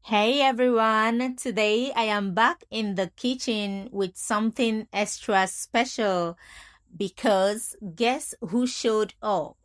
Hey everyone, today I am back in the kitchen with something extra special because guess who showed up?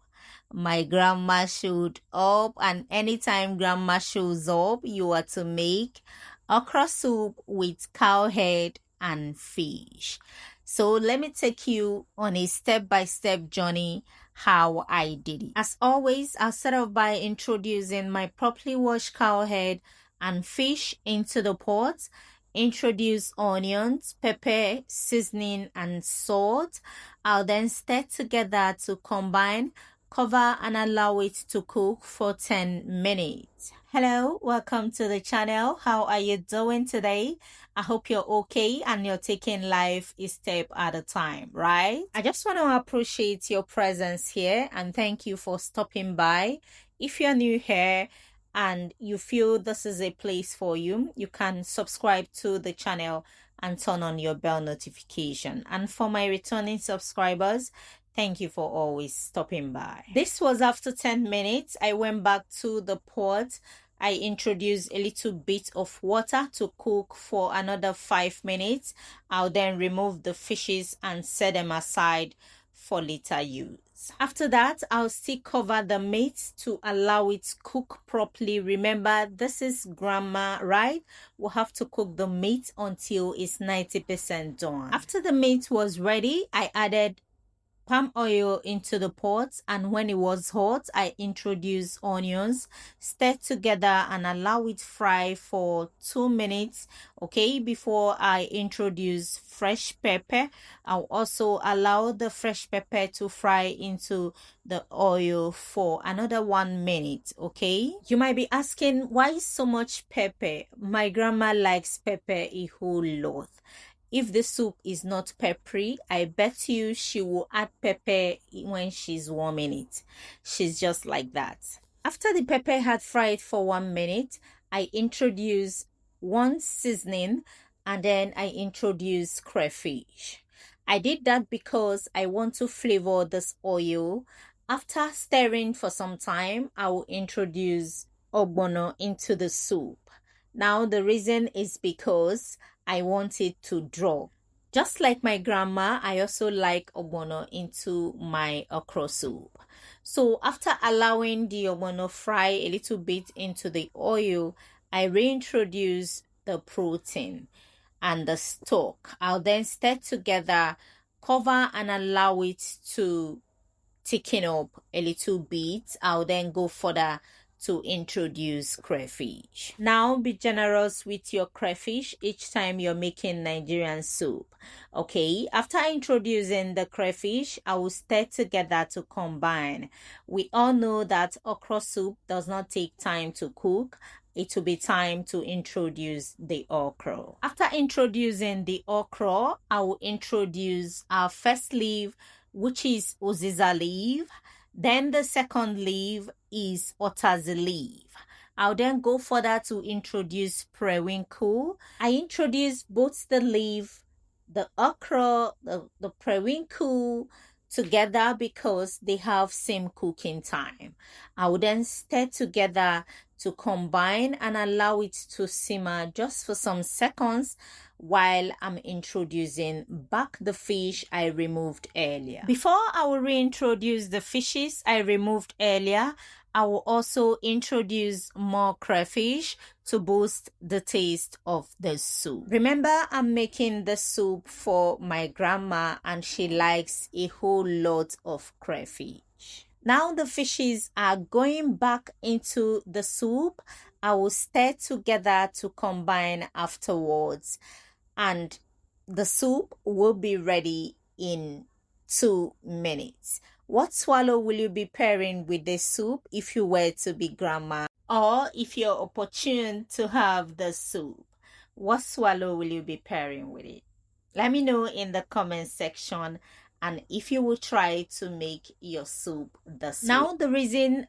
My grandma showed up, and anytime grandma shows up, you are to make okra soup with cow head and fish. So let me take you on a step-by-step journey how I did it. As always, I'll start off by introducing my properly washed cow head and fish into the pot. Introduce onions, pepper, seasoning, and salt. I'll then stir together to combine, cover, and allow it to cook for 10 minutes. Hello, welcome to the channel. How are you doing today? I hope you're okay and you're taking life a step at a time, right? I just want to appreciate your presence here and thank you for stopping by. If you're new here and you feel this is a place for you, you can subscribe to the channel and turn on your bell notification. And for my returning subscribers, thank you for always stopping by. This was after 10 minutes. I went back to the pot. I introduced a little bit of water to cook for another 5 minutes. I'll then remove the fishes and set them aside for later use. After that, I'll still cover the meat to allow it to cook properly. Remember, this is grandma, right? We'll have to cook the meat until it's 90% done. After the meat was ready, I added palm oil into the pot, and when it was hot, I introduced onions, stir together and allow it fry for 2 minutes, okay, before I introduce fresh pepper. I'll also allow the fresh pepper to fry into the oil for another 1 minute, okay. You might be asking, why so much pepper? My grandma likes pepper a whole lot. If the soup is not peppery, I bet you she will add pepper when she's warming it. She's just like that. After the pepper had fried for 1 minute, I introduced one seasoning and then I introduced crayfish. I did that because I want to flavor this oil. After stirring for some time, I will introduce ogbono into the soup. Now the reason is because I want it to draw. Just like my grandma, I also like ogbono into my okra soup. So after allowing the ogbono fry a little bit into the oil, I reintroduce the protein and the stock. I'll then stir together, cover and allow it to thicken up a little bit. I'll then go further to introduce crayfish. Now be generous with your crayfish each time you're making Nigerian soup. Okay, after introducing the crayfish, I will stir together to combine. We all know that okra soup does not take time to cook. It will be time to introduce the okra. After introducing the okra, I will introduce our first leaf, which is uziza leaf. Then the second leaf is utazi leaf. I'll then go further to introduce periwinkle. I introduce both the leaf, the okra, the periwinkle together because they have same cooking time. I will then stir together to combine and allow it to simmer just for some seconds while I'm introducing back the fish I removed earlier. Before I will reintroduce the fishes I removed earlier, I will also introduce more crayfish to boost the taste of the soup. Remember, I'm making the soup for my grandma and she likes a whole lot of crayfish. Now the fishes are going back into the soup. I will stir together to combine afterwards, and the soup will be ready in 2 minutes. What swallow will you be pairing with the soup if you were to be grandma, or if you're opportune to have the soup? What swallow will you be pairing with it? Let me know in the comment section, and if you will try to make your soup the soup. Now the reason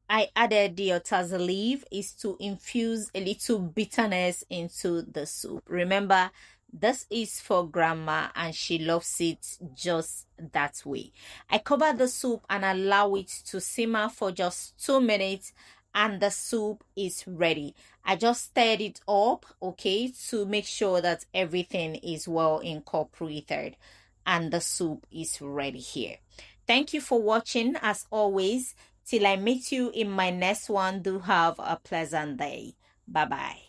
I added the utazi leaf is to infuse a little bitterness into the soup. Remember, this is for grandma and she loves it just that way. I cover the soup and allow it to simmer for just 2 minutes. and the soup is ready. I just stirred it up, okay, to make sure that everything is well incorporated, and the soup is ready here. Thank you for watching. As always, till I meet you in my next one, do have a pleasant day. Bye bye.